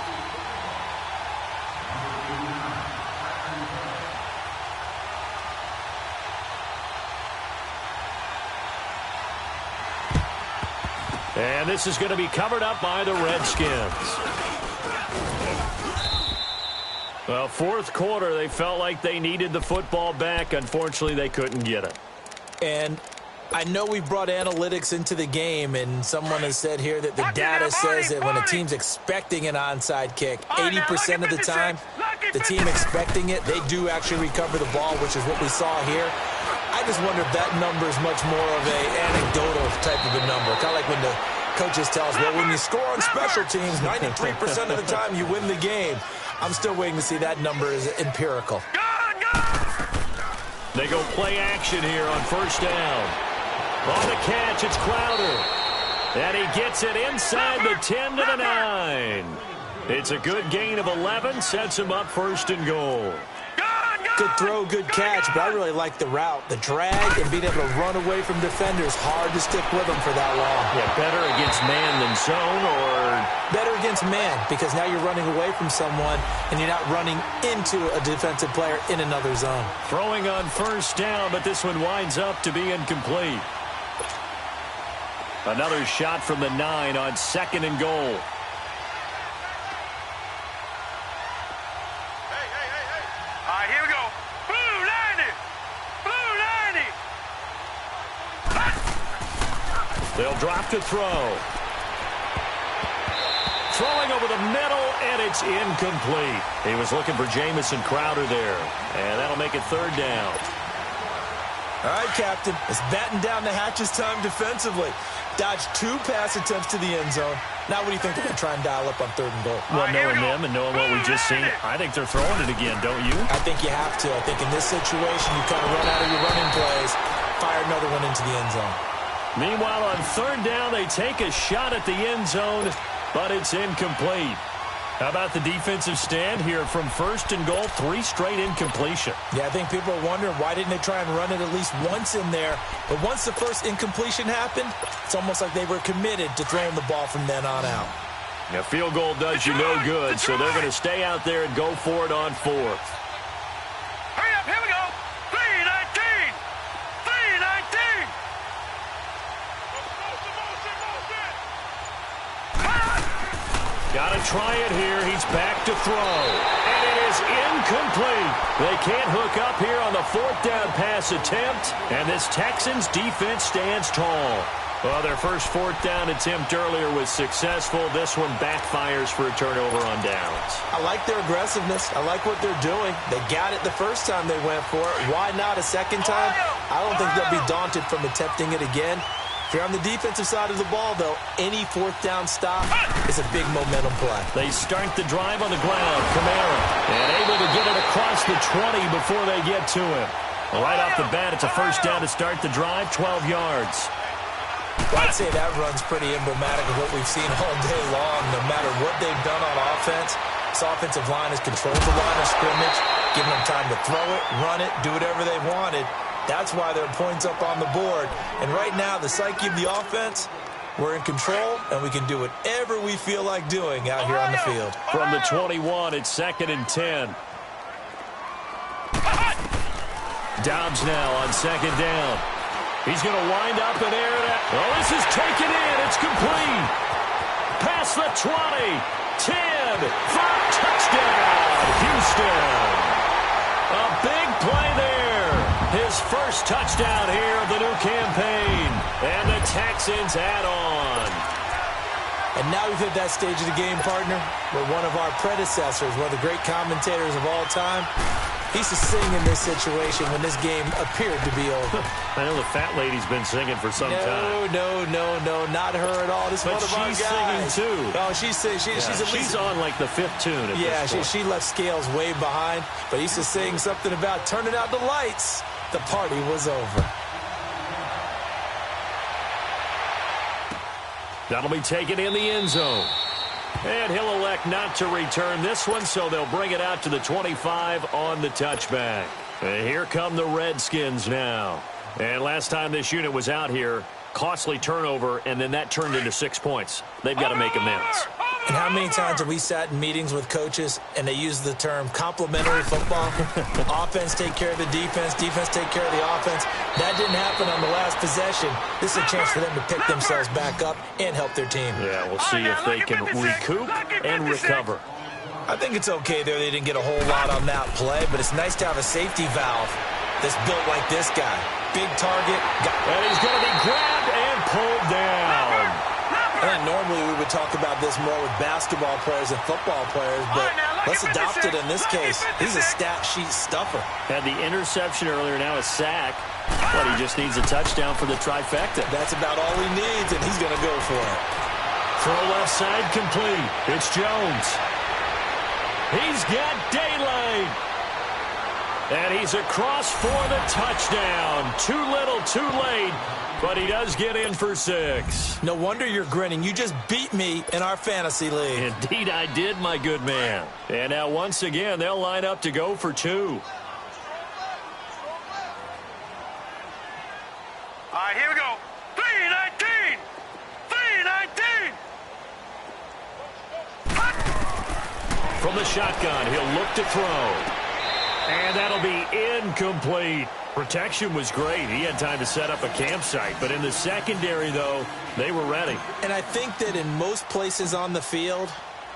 And this is going to be covered up by the Redskins. Well, fourth quarter, they felt like they needed the football back. Unfortunately, they couldn't get it. And I know we brought analytics into the game, and someone has said here that the data says that when a team's expecting an onside kick, 80% of the time, the team expecting it, they do actually recover the ball, which is what we saw here. I just wonder if that number is much more of an anecdotal type of a number. Kind of like when the coaches tell us, well, when you score on special teams, 93% of the time you win the game. I'm still waiting to see that number is empirical. They go play action here on first down. On the catch, it's Crowder. And he gets it inside the 10 to the 9. It's a good gain of 11, sets him up first and goal. Good throw, good catch, but I really like the route. The drag and being able to run away from defenders, hard to stick with them for that long. Yeah, better against man than zone, or? Better against man, because now you're running away from someone and you're not running into a defensive player in another zone. Throwing on first down, but this one winds up to be incomplete. Another shot from the 9 on second and goal. Here we go. Blue 90. Blue 90. They'll drop to throw. Throwing over the middle, and it's incomplete. He was looking for Jamison Crowder there, and that'll make it third down. All right, Captain. It's batten down the hatches time defensively. Dodged 2 pass attempts to the end zone. Now what do you think they're going to try and dial up on third and goal? Well, knowing them and knowing what we just seen, I think they're throwing it again, don't you? I think you have to. I think in this situation, you kind of run out of your running plays, fire another one into the end zone. Meanwhile, on third down, they take a shot at the end zone, but it's incomplete. How about the defensive stand here from first and goal, 3 straight incompletion? Yeah, I think people are wondering why didn't they try and run it at least once in there. But once the first incompletion happened, it's almost like they were committed to throwing the ball from then on out. A field goal does you no good, so they're going to stay out there and go for it on fourth. Hurry up, here we go. 319. 319. Got to try it here. He's back to throw. And it is incomplete. They can't hook up here on the fourth down pass attempt. And this Texans defense stands tall. Well, their first fourth down attempt earlier was successful. This one backfires for a turnover on downs. I like their aggressiveness. I like what they're doing. They got it the first time they went for it. Why not a second time? I don't think they'll be daunted from attempting it again. If you're on the defensive side of the ball, though, any fourth down stop is a big momentum play. They start the drive on the ground. Kamara, and able to get it across the 20 before they get to him. Right off the bat, it's a first down to start the drive, 12 yards. Well, I'd say that run's pretty emblematic of what we've seen all day long. No matter what they've done on offense, this offensive line has controlled the line of scrimmage, giving them time to throw it, run it, do whatever they wanted. That's why there are points up on the board. And right now, the psyche of the offense, we're in control, and we can do whatever we feel like doing out here on the field. From the 21, it's second and 10. Dobbs now on second down. He's going to wind up and air it out. Oh, this is taken in. It's complete. Past the 20. 10. 5. Touchdown. Houston. A big play there. His first touchdown here of the new campaign. And the Texans add on. And now we've hit that stage of the game, partner, where one of our predecessors, one of the great commentators of all time, He used to sing in this situation when this game appeared to be over. I know the fat lady's been singing for some time. No, not her at all. This is one of our guys. But she's singing too. Oh, she's at least... She's on like the 5th tune at this point. She left Scales way behind, but he used to sing something about turning out the lights. The party was over. That'll be taken in the end zone. And he'll elect not to return this one, so they'll bring it out to the 25 on the touchback. And here come the Redskins now. And last time this unit was out here, costly turnover, and then that turned into 6 points. They've got to make amends. And how many times have we sat in meetings with coaches and they use the term complementary football? Offense take care of the defense, defense take care of the offense. That didn't happen on the last possession. This is a chance for them to pick themselves back up and help their team. Yeah, we'll see if they can recoup and recover. I think it's okay there. They didn't get a whole lot on that play, but it's nice to have a safety valve that's built like this guy. Big target. And he's going to be grabbed and pulled down. And normally we would talk about this more with basketball players and football players, but let's adopt it in this case. He's a stat sheet stuffer. Had the interception earlier, now a sack. But he just needs a touchdown for the trifecta. That's about all he needs, and he's going to go for it. Throw left side complete. It's Jones. He's got daylight. And he's across for the touchdown. Too little, too late. But he does get in for 6. No wonder you're grinning. You just beat me in our fantasy league. Indeed I did, my good man. And now once again, they'll line up to go for 2. All right, here we go. 3-19. 3-19. From the shotgun, he'll look to throw. And that'll be incomplete. Protection was great. He had time to set up a campsite. But in the secondary, though, they were ready. And I think that in most places on the field,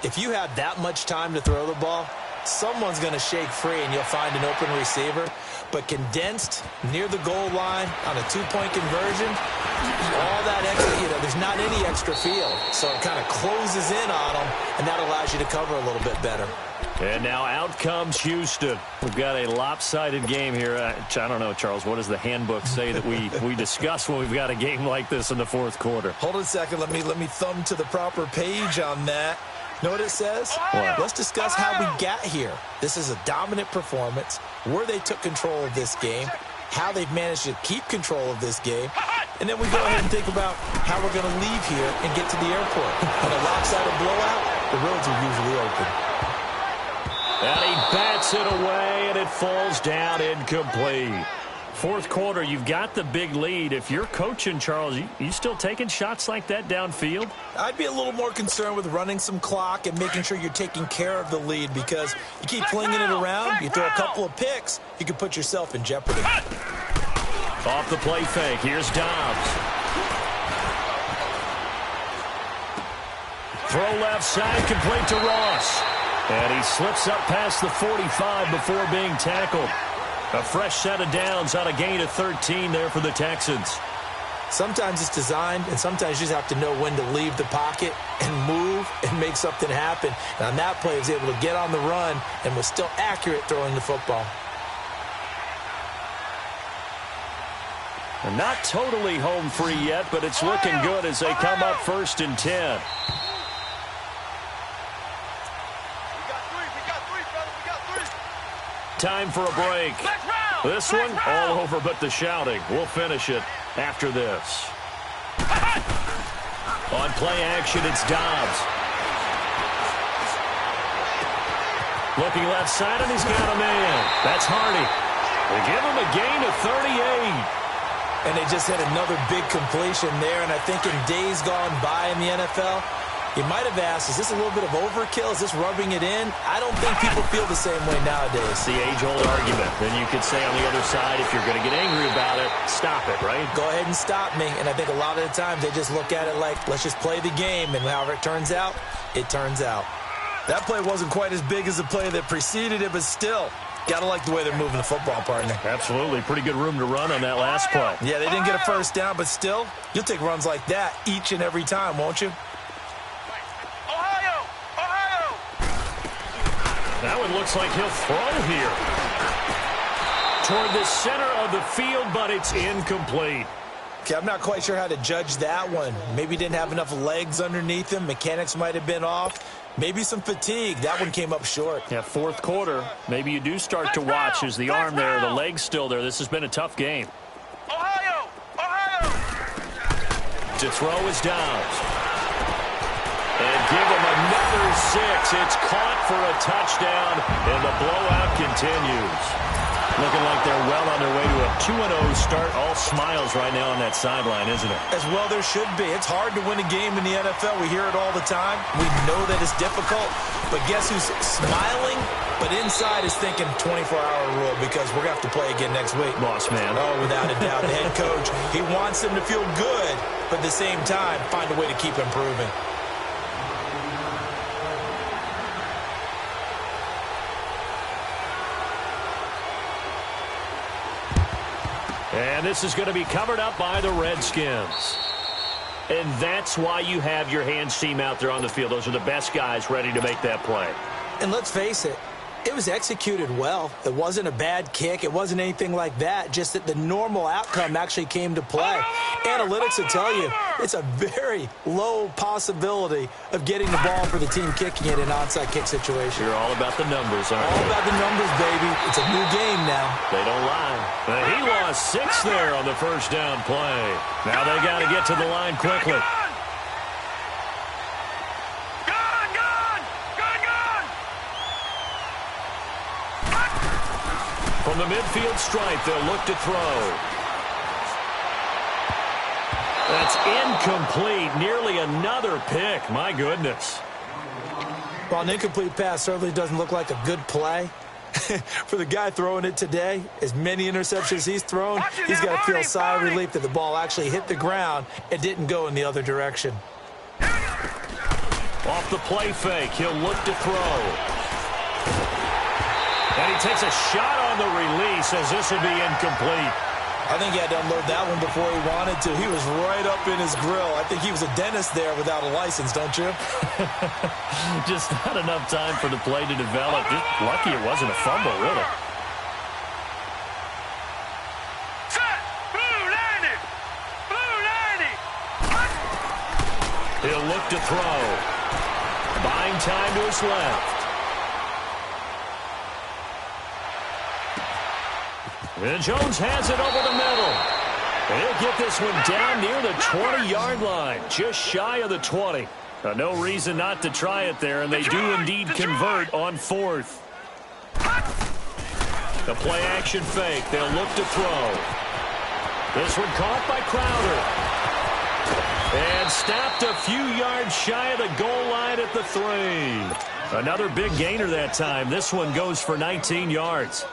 if you have that much time to throw the ball, someone's going to shake free and you'll find an open receiver. But condensed near the goal line on a 2-point conversion, all that extra, there's not any extra field. So it kind of closes in on them, and that allows you to cover a little bit better. And now out comes Houston. We've got a lopsided game here. I don't know, Charles, what does the handbook say that we discuss when we've got a game like this in the 4th quarter? Hold on a second. Let me thumb to the proper page on that. Know what it says? What? Let's discuss how we got here. This is a dominant performance, where they took control of this game, how they've managed to keep control of this game, and then we go ahead and think about how we're going to leave here and get to the airport. In a lopsided blowout, the roads are usually open. And he bats it away, and it falls down incomplete. 4th quarter, you've got the big lead. If you're coaching, Charles, you still taking shots like that downfield? I'd be a little more concerned with running some clock and making sure you're taking care of the lead, because you keep flinging it around, you throw a couple of picks, you can put yourself in jeopardy. Off the play fake, here's Dobbs. Throw left side, complete to Ross. And he slips up past the 45 before being tackled. A fresh set of downs on a gain of 13 there for the Texans. Sometimes it's designed, and sometimes you just have to know when to leave the pocket and move and make something happen. And on that play, he was able to get on the run and was still accurate throwing the football. And not totally home free yet, but it's looking good as they come up 1st and 10. Time for a break. This one, all over but the shouting. We'll finish it after this. On play action, it's Dobbs. Looking left side, and he's got a man. That's Hardy. They give him a gain of 38. And they just had another big completion there, and I think in days gone by in the NFL, you might have asked, is this a little bit of overkill? Is this rubbing it in? I don't think people feel the same way nowadays. It's the age-old argument. Then you could say on the other side, if you're going to get angry about it, stop it, right? Go ahead and stop me. And I think a lot of the times they just look at it like, let's just play the game, and however it turns out, it turns out. That play wasn't quite as big as the play that preceded it, but still, got to like the way they're moving the football, partner. Absolutely. Pretty good room to run on that last play. Yeah, they didn't get a first down, but still, you'll take runs like that each and every time, won't you? That one looks like he'll throw here. toward the center of the field, but it's incomplete. Okay, I'm not quite sure how to judge that one. Maybe didn't have enough legs underneath him. Mechanics might have been off. Maybe some fatigue. That one came up short. Yeah, fourth quarter. Maybe you do start to watch as the arm there, the leg's still there. This has been a tough game. Ohio! Ohio! To throw is Downs. And give him another 6. It's caught for a touchdown, and the blowout continues. Looking like they're well on their way to a 2-0 start. All smiles right now on that sideline, isn't it? As well there should be. It's hard to win a game in the NFL. We hear it all the time. We know that it's difficult. But guess who's smiling? But inside is thinking 24-hour rule because we're going to have to play again next week. Boss man. Oh, without a doubt. The head coach, he wants them to feel good, but at the same time, find a way to keep improving. And this is going to be covered up by the Redskins. And that's why you have your hands team out there on the field. Those are the best guys ready to make that play. And let's face it, it was executed well. It wasn't a bad kick. It wasn't anything like that. Just that the normal outcome actually came to play. Analytics will tell you it's a very low possibility of getting the ball for the team kicking it in an onside kick situation. You're all about the numbers, aren't you? All about the numbers, baby. It's a new game now. They don't lie. But he lost 6 there on the first down play. Now they got to get to the line quickly. From the midfield stripe, they'll look to throw. That's incomplete. Nearly another pick. My goodness. Well, an incomplete pass certainly doesn't look like a good play. For the guy throwing it today, as many interceptions he's thrown, he's got to feel a sigh of relief that the ball actually hit the ground and didn't go in the other direction. Off the play fake, he'll look to throw. And he takes a shot on the release as this will be incomplete. I think he had to unload that one before he wanted to. He was right up in his grill. I think he was a dentist there without a license, don't you? Just not enough time for the play to develop. Just lucky it wasn't a fumble, really. Set! Blue landed! Blue landed! He'll look to throw. Buying time to his left. And Jones has it over the middle. And he'll get this one down near the 20-yard line, just shy of the 20. No reason not to try it there, and they do indeed convert on 4th. The play-action fake. They'll look to throw. This one caught by Crowder. And stopped a few yards shy of the goal line at the 3. Another big gainer that time. This one goes for 19 yards.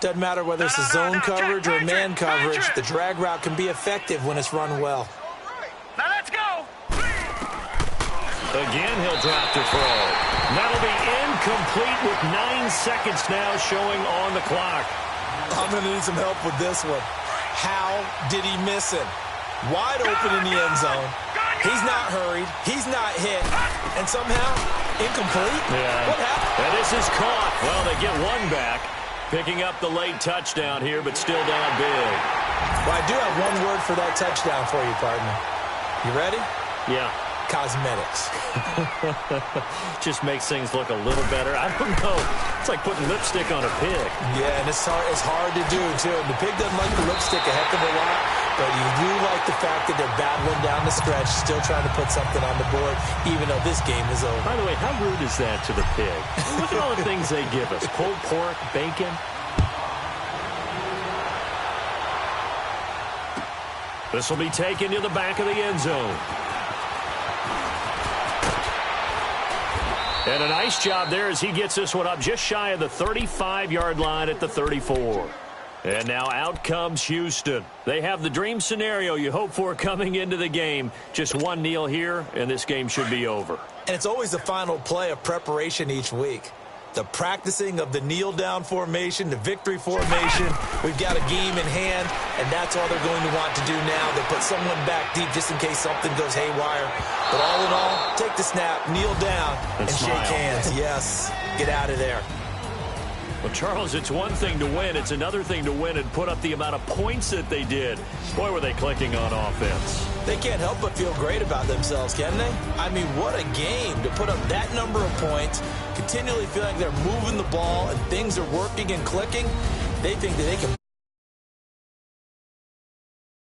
Doesn't matter whether it's a zone coverage or man coverage, the drag route can be effective when it's run well. Now let's go! Again, he'll drop to throw. That'll be incomplete with 9 seconds now showing on the clock. I'm going to need some help with this one. How did he miss him? Wide open in the end zone. He's not hurried. He's not hit. And somehow, incomplete? Yeah. What happened? And this is caught. Well, they get one back. Picking up the late touchdown here, but still down big. Well, I do have one word for that touchdown for you, partner. You ready? Yeah. Cosmetics. Just makes things look a little better. I don't know. It's like putting lipstick on a pig. Yeah, and it's hard to do, too. The pig doesn't like the lipstick a heck of a lot, but you do like the fact that they're battling down the stretch, still trying to put something on the board, even though this game is over. By the way, how rude is that to the pig? Look at all the things they give us. Pulled pork, bacon. This will be taken to the back of the end zone. And a nice job there as he gets this one up just shy of the 35-yard line at the 34. And now out comes Houston. They have the dream scenario you hope for coming into the game. Just one kneel here, and this game should be over. And it's always the final play of preparation each week. The practicing of the kneel-down formation, the victory formation. We've got a game in hand, and that's all they're going to want to do now. They put someone back deep just in case something goes haywire. But all in all, take the snap, kneel down, and shake hands. Yes, get out of there. Well, Charles, it's one thing to win. It's another thing to win and put up the amount of points that they did. Boy, were they clicking on offense. They can't help but feel great about themselves, can they? I mean, what a game to put up that number of points, continually feeling like they're moving the ball and things are working and clicking. They think that they can